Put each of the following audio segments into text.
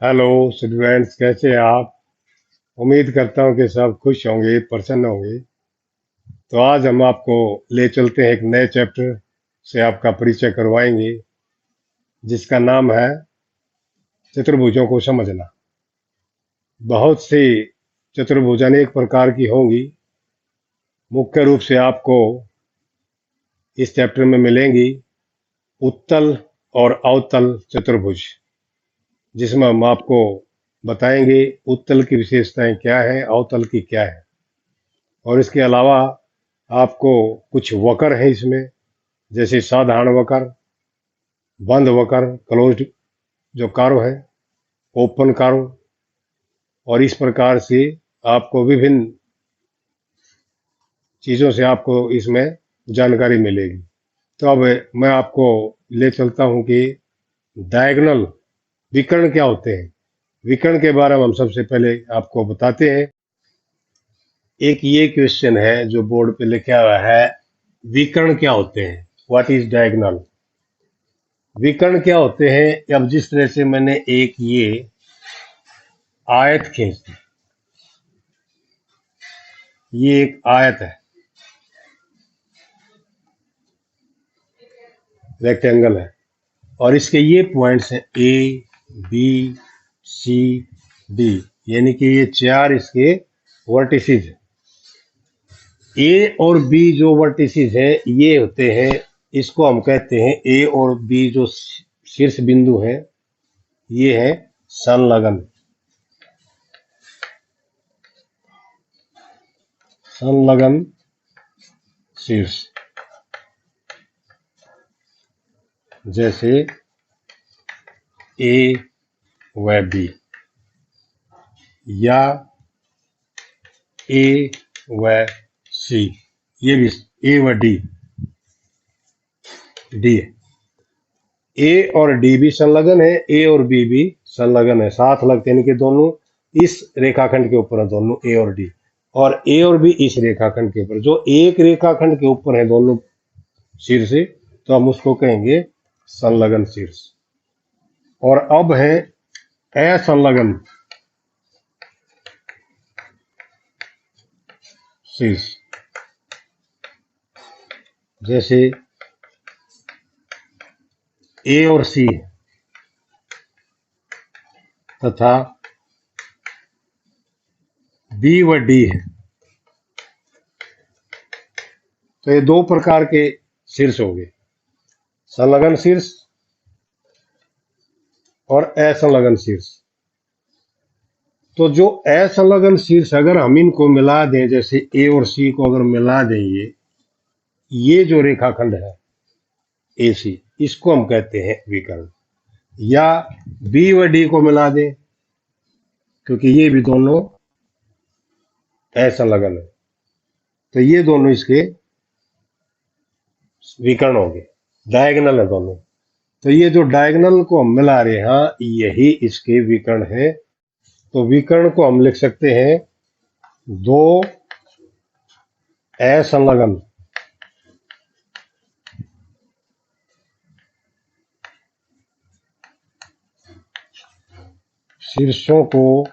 Hello students, कैसे हैं आप? उम्मीद करता हूं कि सब खुश होंगे, प्रसन्न होंगे। तो आज हम आपको ले चलते हैं एक नए चैप्टर से, आपका परिचय करवाएंगे, जिसका नाम है चतुर्भुजों को समझना। बहुत सी चतुर्भुज अनेक प्रकार की होंगी। मुख्य रूप से आपको इस चैप्टर में मिलेंगी उत्तल और अवतल चतुर्भुज, जिसमें हम आपको बताएंगे उत्तल की विशेषताएं क्या है, अवतल की क्या है। और इसके अलावा आपको कुछ वक्र हैं इसमें, जैसे साधारण वक्र, बंद वक्र, क्लोज्ड जो कर्व है, ओपन कर्व, और इस प्रकार से आपको विभिन्न चीजों से आपको इसमें जानकारी मिलेगी। तो अब मैं आपको ले चलता हूं कि डायगोनल विकर्ण क्या होते हैं। विकर्ण के बारे में हम सबसे पहले आपको बताते हैं। एक ये क्वेश्चन है जो बोर्ड पे लिखा हुआ है, विकर्ण क्या होते हैं, व्हाट इज डायगोनल। विकर्ण क्या होते हैं? अब जिस तरह से मैंने एक ये आयत खींच दी, ये एक आयत है, रेक्टेंगल है, और इसके ये पॉइंट्स हैं ए, बी, सी, डी, यानी कि ये चार इसके वर्टिसेस हैं। ए और बी जो वर्टिसेस हैं ये होते हैं, इसको हम कहते हैं, ए और बी जो शीर्ष बिंदु है ये है संलग्न। संलग्न शीर्ष, जैसे ए व बी, या ए व सी, ये भी ए व डी, डी है। ए और डी भी संलग्न है, ए और बी भी संलग्न है, साथ लगते हैं, यानी कि दोनों इस रेखाखंड के ऊपर है, दोनों ए और डी, और ए और बी इस रेखाखंड के ऊपर। जो एक रेखाखंड के ऊपर है दोनों शीर्ष, तो हम उसको कहेंगे संलग्न शीर्ष। और अब है असंलग्न शीर्ष, जैसे ए और सी तथा बी व डी है। तो ये दो प्रकार के शीर्ष हो गए, संलग्न शीर्ष और असंलग्न शीर्ष। तो जो असंलग्न शीर्ष, अगर हम इनको मिला दें, जैसे ए और सी को अगर मिला दें, ये जो रेखाखंड है ए सी, इसको हम कहते हैं विकर्ण। या बी व डी को मिला दें, क्योंकि ये भी दोनों असंलग्न है, तो ये दोनों इसके विकर्ण हो गए, डायगोनल है दोनों। तो ये जो डायगोनल को हम मिला रहे हैं यही इसके विकर्ण है। तो विकर्ण को हम लिख सकते हैं दो असंलग्न शीर्षों को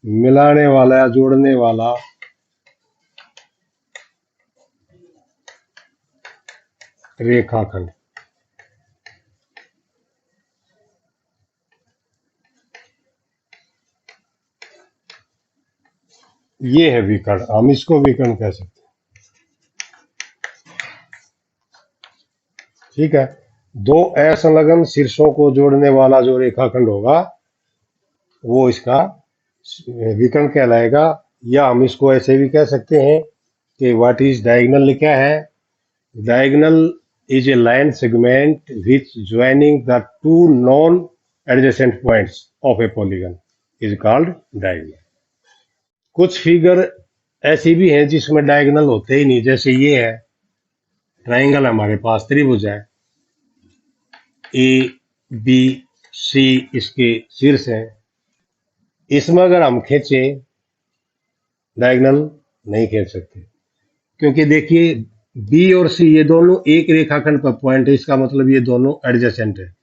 मिलाने वाला या जोड़ने वाला रेखाखंड। ये है विकर्ण, हम इसको विकर्ण कह सकते हैं। ठीक है, दो असंलग्न शीर्षों को जोड़ने वाला जो रेखाखंड होगा वो इसका विकर्ण कहलाएगा। या हम इसको ऐसे भी कह सकते हैं कि व्हाट इज डायगोनल क्या है। Diagonal is a line segment which joining the two non-adjacent points of a polygon is called diagonal। कुछ फिगर ऐसी भी हैं जिसमें डायगोनल होते ही नहीं, जैसे ये है ट्राइंगल, हमारे पास त्रिभुज है, ए बी सी इसके शीर्ष है, इसमें अगर हम खींचे डायगोनल नहीं खींच सकते, क्योंकि देखिए बी और सी ये दोनों एक रेखाखंड पर पॉइंट है, इसका मतलब ये दोनों एडजेसेंट है।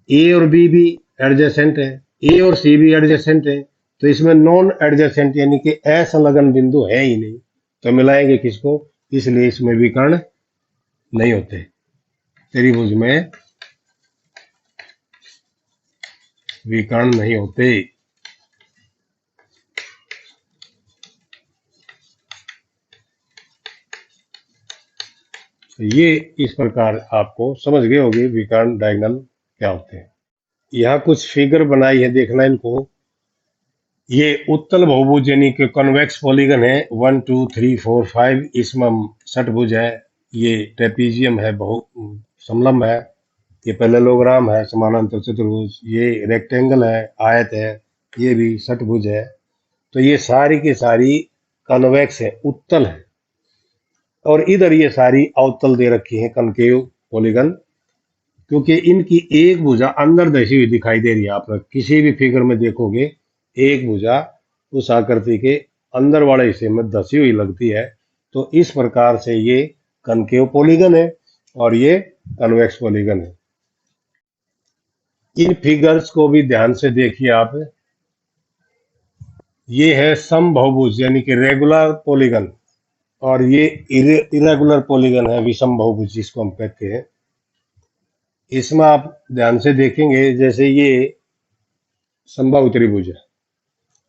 ए और बी भी एडजेसेंट है, ए और सी भी एडजेसेंट है, तो इसमें नॉन एडजेसेंट यानी कि असंलग्न बिंदु है ही नहीं, तो मिलाएंगे किसको, इसलिए इसमें विकर्ण नहीं होते, त्रिभुज में विकर्ण नहीं होते। तो ये इस प्रकार आपको समझ गए होंगे विकर्ण डायगोनल क्या होते हैं। यहाँ कुछ फिगर बनाई है, देखना इनको। ये उत्तल बहुभुज यानी कि कॉन्वेक्स पॉलीगन है, 1 2 3 4 5, इसमें षटभुज है। ये ट्रेपीजियम है, बहु समलंब है। ये पैरेललोग्राम है, समानांतर चतुर्भुज। ये रेक्टेंगल है, आयत है। ये भी षटभुज है। तो ये सारी की सारी कॉन्वेक्स है, उत्तल है। और इधर ये सारी अवतल दे रखी है, कनकेव पॉलीगन, क्योंकि इनकी एक भुजा अंदर धसी हुई दिखाई दे रही है। आप किसी भी फिगर में देखोगे एक भुजा उस आकृति के अंदर वाले हिस्से में धसी हुई लगती है। तो इस प्रकार से ये कनकेव पॉलीगन है और ये कन्वेक्स पॉलीगन है। इन फिगर्स को भी ध्यान से देखिए आप। ये है समबहुभुज यानी कि रेगुलर पॉलीगन, और ये इरेगुलर पॉलीगन है, विषम बहुभुज जिसको हम कहते हैं। इसमें आप ध्यान से देखेंगे, जैसे ये समबाहु त्रिभुज है।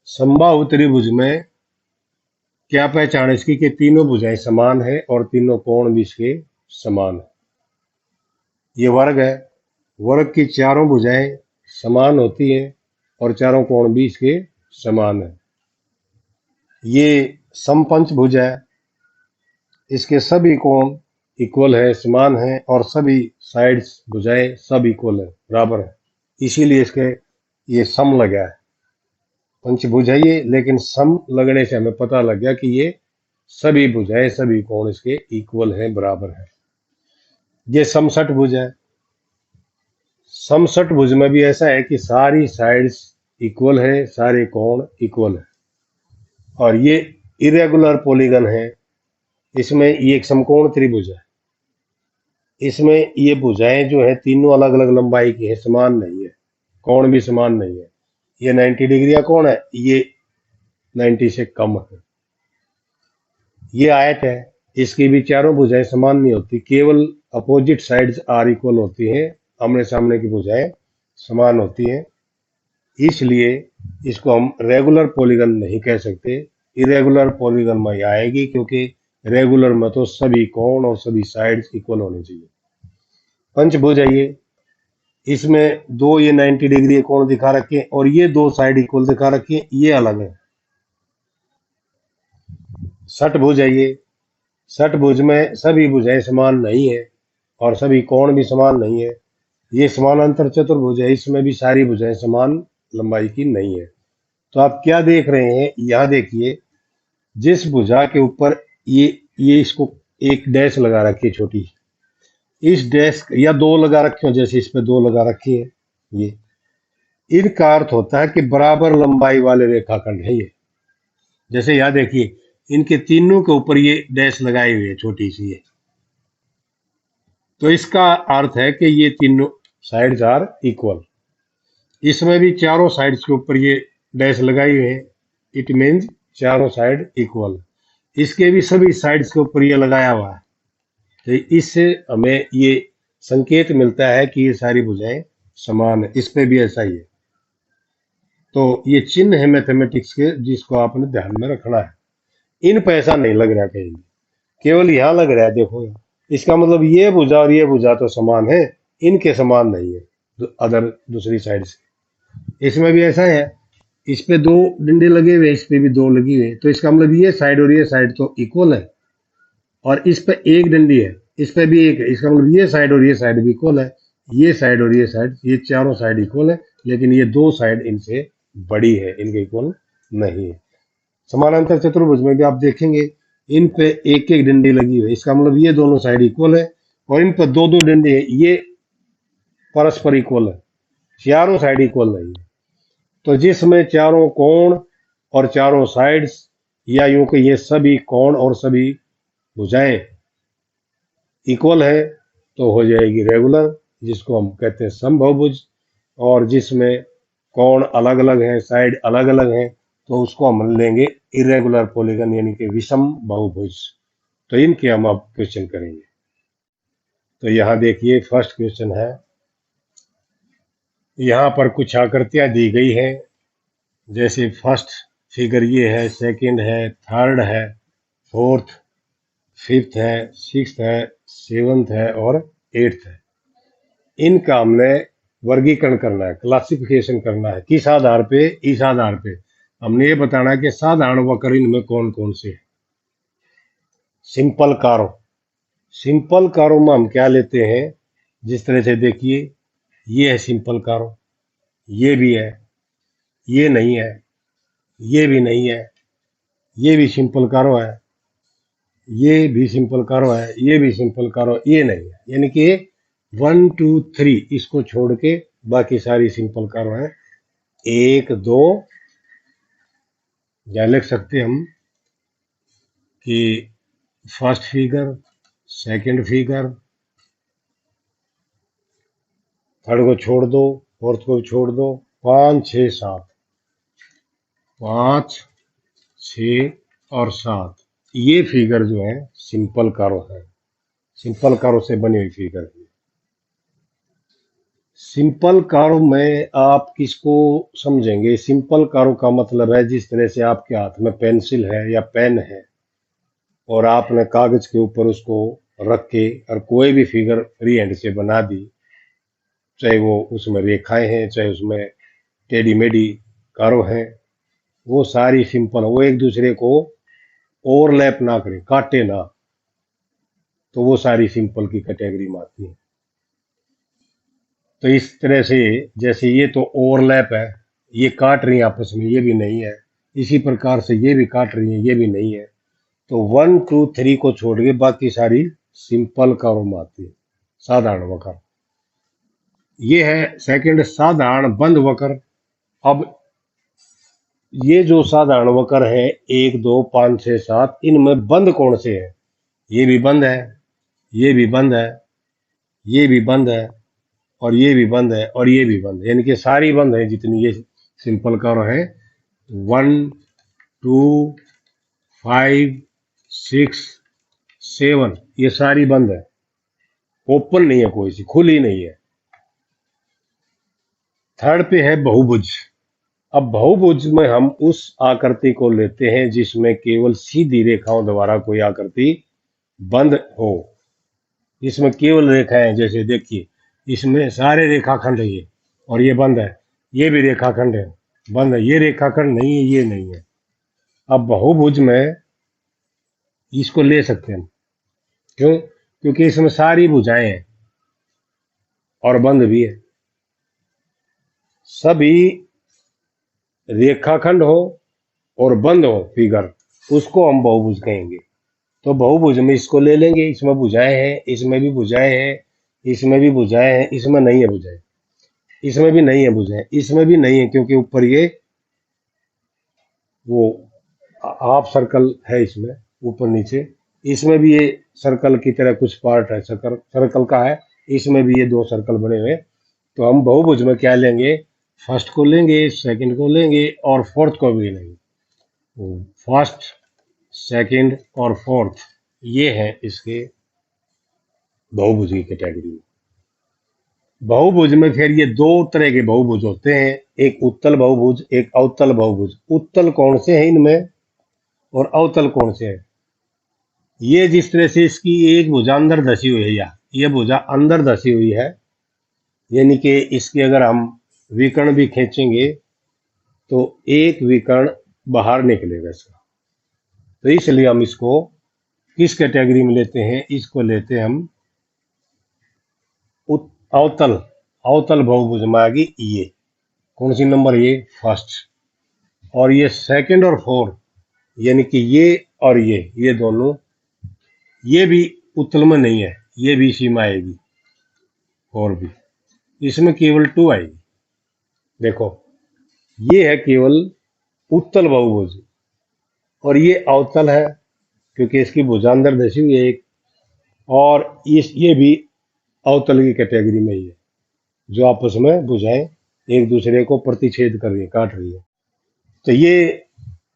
समबाहु त्रिभुज में क्या पहचान है इसकी, कि तीनों भुजाएं समान है और तीनों कोण भी इसके समान है। ये वर्ग है, वर्ग की चारों भुजाएं समान होती हैं और चारों कोण भी इसके समान है। ये समपंचभुज है, इसके सभी कोण इक्वल है, समान है, और सभी साइड्स भुजाएं सब इक्वल है, बराबर है। इसीलिए इसके ये सम लगा है। पंचभुज है ये, लेकिन सम लगने से हमें पता लग गया कि ये सभी भुजाएं सभी कोण इसके इक्वल हैं, बराबर है। ये समसठ भुज है। समसठ भुज में भी ऐसा है कि सारी साइड्स इक्वल है, सारे कोण इक्वल है। और ये इरेगुलर पॉलीगन है, इसमें ये एक समकोण त्रिभुज है। इसमें ये भुजाएं जो है तीनों अलग अलग लंबाई की है, समान नहीं है, कोण भी समान नहीं है। ये 90 डिग्री का कोण है, ये 90 से कम है। ये आयत है, इसकी भी चारों भुजाएं समान नहीं होती, केवल अपोजिट साइड्स आर इक्वल होती हैं, आमने सामने की भुजाएं समान होती हैं। इसलिए इसको हम रेगुलर पॉलीगन नहीं कह सकते, इरेगुलर पॉलीगन में आएगी, क्योंकि रेगुलर में तो सभी कोण और सभी साइड्स इक्वल होने चाहिए। पंचभुज है ये, इसमें दो ये 90 डिग्री कोण दिखा रखे हैं और ये दो साइड इक्वल दिखा रखे हैं, ये अलग है। षटभुज है ये, षटभुज में सभी भुजाएं समान नहीं है और सभी कोण भी समान नहीं है। ये समानांतर चतुर्भुज है, इसमें भी सारी भुजाएं समान लंबाई की नहीं है। तो आप क्या देख रहे हैं, यहां देखिए, जिस भुजा के ऊपर ये इसको एक डैश लगा रखी है छोटी, इस डैश या दो लगा रखे हो, जैसे इस पे दो लगा रखी है, ये इनका अर्थ होता है कि बराबर लंबाई वाले रेखाखंड है ये। जैसे यहां देखिए, इनके तीनों के ऊपर ये डैश लगाई हुई है छोटी सी ये, तो इसका अर्थ है कि ये तीनों साइड्स आर इक्वल। इसमें भी चारों साइड्स के ऊपर ये डैश लगाई हुई है, इट मीन्स चारों साइड इक्वल। इसके भी सभी साइड्स के ऊपर ये लगाया हुआ है, तो इससे हमें ये संकेत मिलता है कि ये सारी भुजाएं समान है। इस पे भी ऐसा ही है। तो ये चिन्ह है मैथमेटिक्स के, जिसको आपने ध्यान में रखना है। इन पे ऐसा नहीं लग रहा कहीं, केवल यहाँ लग रहा है, देखो यहाँ। इसका मतलब ये भुजा और ये भुजा तो समान है, इनके समान नहीं है अदर दूसरी साइड से। इसमें भी ऐसा है, इस पे दो डंडे लगे हुए, इस पे भी दो लगी हुई, तो इसका मतलब ये साइड और ये साइड तो इक्वल है, और इस पे एक डंडी है, इस पे भी एक है, इसका मतलब ये साइड और ये साइड भी इक्वल है। ये साइड और ये साइड, ये चारों साइड इक्वल है, लेकिन ये दो साइड इनसे बड़ी है, इनके इक्वल नहीं है। समानांतर चतुर्भुज में भी आप देखेंगे, इन पे एक एक डंडी लगी हुई है, इसका मतलब ये दोनों साइड इक्वल है, और इन पर दो दो डंडे है, ये परस्पर इक्वल है, चारों साइड इक्वल नहीं है। तो जिसमें चारों कोण और चारों साइड्स, या यूं कि ये सभी कोण और सभी भुजाएं इक्वल है तो हो जाएगी रेगुलर, जिसको हम कहते हैं समबाहुभुज। और जिसमें कोण अलग अलग हैं, साइड अलग अलग हैं, तो उसको हम लेंगे इरेगुलर पॉलीगन, यानी कि विषम बहुभुज। तो इनके हम अब क्वेश्चन करेंगे। तो यहाँ देखिए फर्स्ट क्वेश्चन है, यहाँ पर कुछ आकृतियां दी गई हैं, जैसे फर्स्ट फिगर ये है, सेकंड है, थर्ड है, फोर्थ, फिफ्थ है, सिक्स्थ है, सेवंथ है और एट्थ है। इनका हमने वर्गीकरण करना है, क्लासिफिकेशन करना है। किस आधार पे? इस आधार पे हमने ये बताना है कि साधारण वक्र इनमें कौन कौन से हैं। सिंपल कारो, सिंपल कारो में हम क्या लेते हैं, जिस तरह से देखिए ये है सिंपल कारो, ये भी है, ये नहीं है, ये भी नहीं है, ये भी सिंपल कारो है, ये भी सिंपल कारो है, ये भी सिंपल कारो, ये नहीं है। यानी कि 1 2 3 इसको छोड़ के बाकी सारी सिंपल कारो है। एक दो, या लिख सकते हम कि first figure, second figure, third को छोड़ दो, फोर्थ को छोड़ दो, 5 6 7, 5 6 और 7, ये फिगर जो है सिंपल कारो है, सिंपल कारो से बनी हुई फिगर है। सिंपल कारो में आप किसको समझेंगे? सिंपल कारो का मतलब है जिस तरह से आपके हाथ में पेंसिल है या पेन है और आपने कागज के ऊपर उसको रख के और कोई भी फिगर फ्री हैंड से बना दी, चाहे वो उसमें रेखाएं हैं, चाहे उसमें टेढ़ी मेढ़ी कारो हैं, वो सारी सिंपल, वो एक दूसरे को ओवरलैप ना करें, काटे ना, तो वो सारी सिंपल की कैटेगरी में आती है। तो इस तरह से जैसे ये तो ओवरलैप है, ये काट रही है आपस में, ये भी नहीं है। इसी प्रकार से ये भी काट रही है, ये भी नहीं है। तो 1 2 3 को छोड़ के बाकी सारी सिंपल कारों में आती है, साधारण वक्र। ये है सेकंड साधारण बंद वक्र। अब ये जो साधारण वक्र है 1 2 5 6 7, इनमें बंद कौन से है? ये भी बंद है, ये भी बंद है, ये भी बंद है, और ये भी बंद है, और ये भी बंद है। यानी कि सारी बंद है जितनी ये सिंपल कर्व है। 1 2 5 6 7, ये सारी बंद है, ओपन नहीं है, कोई सी खुली नहीं है। थर्ड पे है बहुभुज। अब बहुभुज में हम उस आकृति को लेते हैं जिसमें केवल सीधी रेखाओं द्वारा कोई आकृति बंद हो। इसमें केवल रेखाएं, जैसे देखिए इसमें सारे रेखाखंड है ये, और ये बंद है, ये भी रेखाखंड है, बंद है, ये रेखाखंड नहीं है, ये नहीं है। अब बहुभुज में इसको ले सकते हैं हम, क्यों? क्योंकि इसमें सारी भुजाएं हैं और बंद भी है। सभी रेखाखंड हो और बंद हो फिगर, उसको हम बहुभुज कहेंगे। तो बहुभुज में इसको ले लेंगे, इसमें भुजाएं हैं, इसमें भी भुजाएं हैं, इसमें भी भुजाएं हैं, इसमें नहीं है भुजाएं, इसमें भी नहीं है भुजाएं, इसमें भी नहीं है, क्योंकि ऊपर ये वो हाफ सर्कल है इसमें, ऊपर नीचे। इसमें भी ये सर्कल की तरह कुछ पार्ट है, सर्कल सर्कल का है, इसमें भी ये दो सर्कल बने हुए। तो हम बहुभुज में क्या लेंगे? फर्स्ट को लेंगे, सेकंड को लेंगे और फोर्थ को भी लेंगे। फर्स्ट, सेकंड और फोर्थ, ये है इसके बहुभुज की कैटेगरी। बहुभुज में फिर ये दो तरह के बहुभुज होते हैं, एक उत्तल बहुभुज, एक अवतल बहुभुज। उत्तल कौन से हैं इनमें और अवतल कौन से हैं? ये जिस तरह से इसकी एक भुजा अंदर धसी हुई है, या ये भुजा अंदर धसी हुई है, यानी कि इसके अगर हम विकर्ण भी खींचेंगे तो एक विकर्ण बाहर निकलेगा इसका। तो इसलिए हम इसको किस कैटेगरी में लेते हैं? इसको लेते हैं हम अवतल, अवतल बहुभुज में आ गई ये। कौन सी नंबर? ये फर्स्ट। और ये सेकंड और फोर्थ, यानी कि ये और ये दोनों, ये भी उत्तल में नहीं है, ये भी इसी में आएगी। और भी इसमें केवल 2 आएगी। देखो ये है केवल उत्तल बहुभुज, और ये अवतल है क्योंकि इसकी भुजा अंदर धसी हुई है एक। और ये भी अवतल की कैटेगरी में ही है, जो आपस में भुजाएं एक दूसरे को प्रतिच्छेद कर रही है, काट रही है। तो ये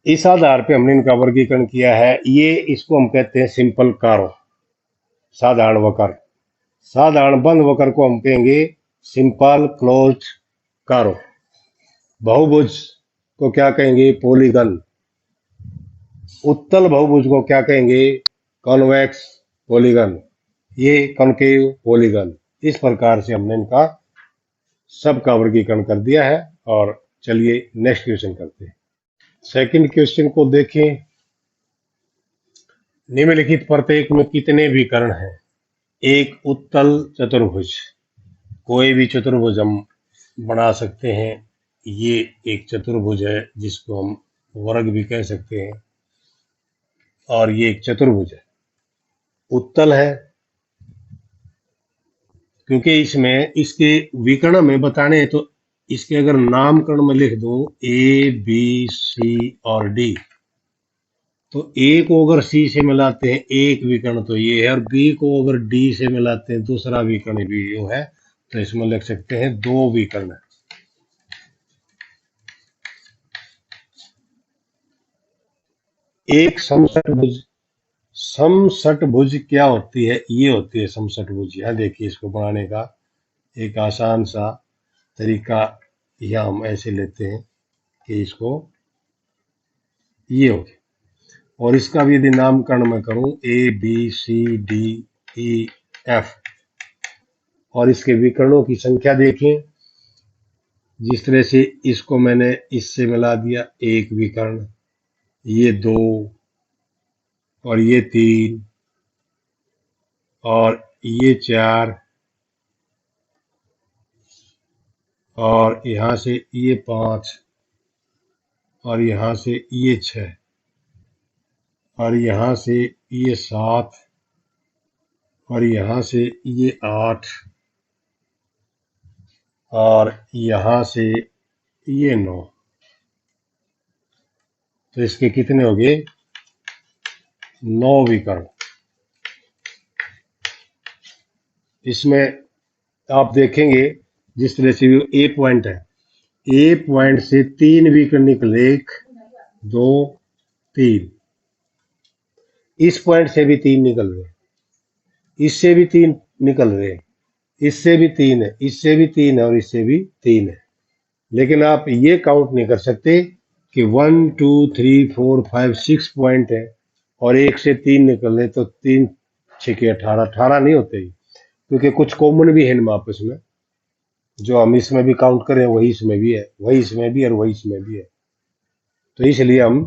इस आधार पे हमने इनका वर्गीकरण किया है। ये इसको हम कहते हैं सिंपल कारो, साधारण वक्र। साधारण बंद वक्र को हम कहेंगे सिंपल क्लोज्ड कारो। बहुभुज को क्या कहेंगे? पॉलीगन। उत्तल बहुभुज को क्या कहेंगे? Convex polygon. ये कॉनकेव पॉलीगन। इस प्रकार से हमने इनका सबका वर्गीकरण कर दिया है। और चलिए नेक्स्ट क्वेश्चन करते हैं। सेकंड क्वेश्चन को देखें। निम्नलिखित प्रत्येक में कितने विकर्ण हैं? एक उत्तल चतुर्भुज, कोई भी चतुर्भुज हम बना सकते हैं। ये एक चतुर्भुज है जिसको हम वर्ग भी कह सकते हैं, और ये एक चतुर्भुज है, उत्तल है, क्योंकि इसमें इसके विकर्ण में बताने हैं। तो इसके अगर नामकरण में लिख दो ए बी सी और डी, तो ए को अगर सी से मिलाते हैं एक विकर्ण तो ये है, और बी को अगर डी से मिलाते हैं दूसरा विकर्ण भी ये है, तो इसमें लिख सकते हैं दो विकर्ण। एक समषटभुज। समषटभुज क्या होती है? ये होती है समषटभुज। यहां देखिए, इसको बनाने का एक आसान सा तरीका यह हम ऐसे लेते हैं कि इसको ये हो गया, और इसका भी यदि नामकरण मैं करूं A B C D E F, और इसके विकर्णों की संख्या देखें। जिस तरह से इसको मैंने इससे मिला दिया, एक विकर्ण, ये दो, और ये तीन, और ये चार, और यहां से ये पांच, और यहां से ये छह, और यहां से ये सात, और यहां से ये आठ, और यहां से ये नौ। तो इसके कितने हो गए? 9 विकर्ण। इसमें आप देखेंगे जिस तरह से ए पॉइंट है, ए पॉइंट से 3 विकर्ण निकले, 1 2 3। इस पॉइंट से भी 3 निकल रहे, इससे भी 3 निकल रहे, इससे भी 3 है, इससे भी 3 है, और इससे भी 3 है। लेकिन आप ये काउंट नहीं कर सकते कि 1 2 3 4 5 6 पॉइंट है और एक से 3 निकल रहे, तो 3 6 18, 18 नहीं होते, क्योंकि कुछ कॉमन भी है इनमें आपस में। जो हम इसमें भी काउंट करें वही इसमें भी है, वही इसमें भी, और वही इसमें भी है। तो इसलिए हम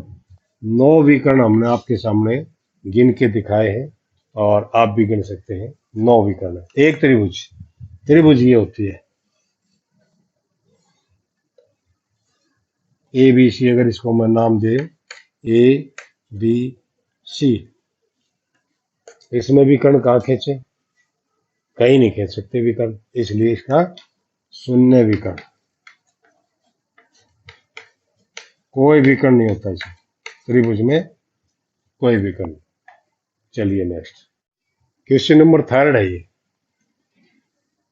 9 विकर्ण हमने आपके सामने गिन के दिखाए हैं, और आप भी गिन सकते हैं। 9 विकर्ण। एक त्रिभुज, त्रिभुज ये होती है ए बी सी। अगर इसको मैं नाम दे ए बी सी, इसमें विकर्ण कहाँ खींचे? कहीं नहीं खींच सकते विकर्ण, इसलिए इसका शून्य विकर्ण। कोई विकर्ण नहीं होता इसमें, त्रिभुज में कोई विकर्ण। चलिए नेक्स्ट क्वेश्चन नंबर 3 है ये।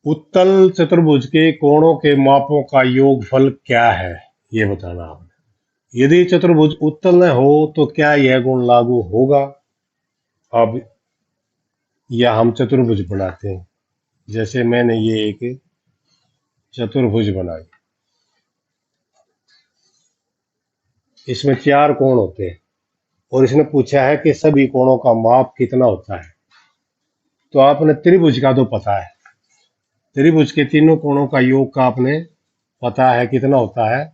उत्तल चतुर्भुज के कोणों के मापों का योगफल क्या है? ये बताना आपने। यदि चतुर्भुज उत्तल न हो तो क्या यह गुण लागू होगा? अब या हम चतुर्भुज बनाते हैं। जैसे मैंने ये एक चतुर्भुज बनाई, इसमें 4 कोण होते हैं, और इसने पूछा है कि सभी कोणों का माप कितना होता है। तो आपने त्रिभुज का तो पता है, त्रिभुज के तीनों कोणों का योग का आपने पता है कितना होता है।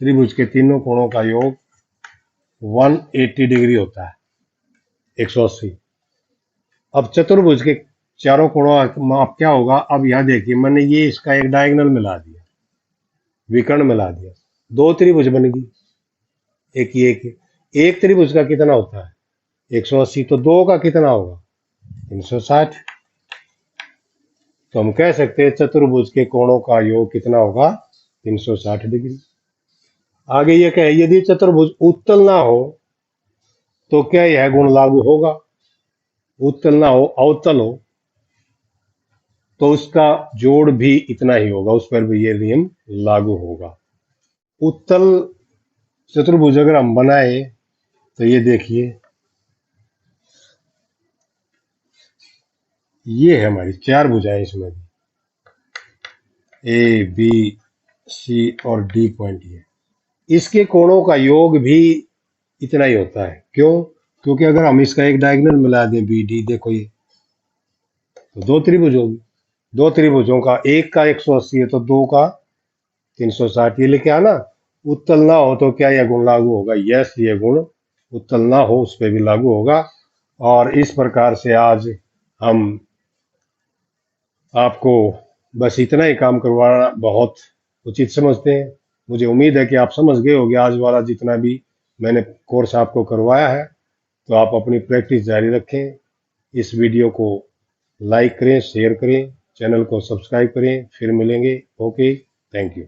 त्रिभुज के तीनों कोणों का योग 180 डिग्री होता है, 180। अब चतुर्भुज के चारों कोणों का माप क्या होगा? अब यहां देखिए, मैंने ये इसका एक डायगोनल मिला दिया, विकर्ण मिला दिया, 2 त्रिभुज बन गई। एक त्रिभुज का कितना होता है? 180। तो 2 का कितना होगा? 360। तो हम कह सकते हैं चतुर्भुज के कोणों का योग कितना होगा? 360 डिग्री। आगे ये कहे, यदि चतुर्भुज उत्तल ना हो तो क्या यह गुण लागू होगा? उत्तल ना हो, अवतल हो, तो उसका जोड़ भी इतना ही होगा, उस पर भी ये नियम लागू होगा। उत्तल चतुर्भुज अगर हम बनाए तो ये देखिए, ये है हमारी चार भुजाएं, इसमें ए बी सी और डी पॉइंट। ये इसके कोणों का योग भी इतना ही होता है। क्यों? क्योंकि अगर हम इसका एक डायगोनल मिला दें बी डी, देखो ये, तो दो त्रिभुज होगी। दो त्रिभुजों का एक का 180 है तो दो का 360, ये लेके आना। उत्तल ना हो तो क्या यह गुण लागू होगा? यस, ये गुण उत्तल ना हो उस पर भी लागू होगा। और इस प्रकार से आज हम आपको बस इतना ही काम करवाना बहुत उचित समझते हैं। मुझे उम्मीद है कि आप समझ गए होंगे आज वाला जितना भी मैंने कोर्स आपको करवाया है। तो आप अपनी प्रैक्टिस जारी रखें। इस वीडियो को लाइक करें, शेयर करें, चैनल को सब्सक्राइब करें। फिर मिलेंगे। Okay, thank you.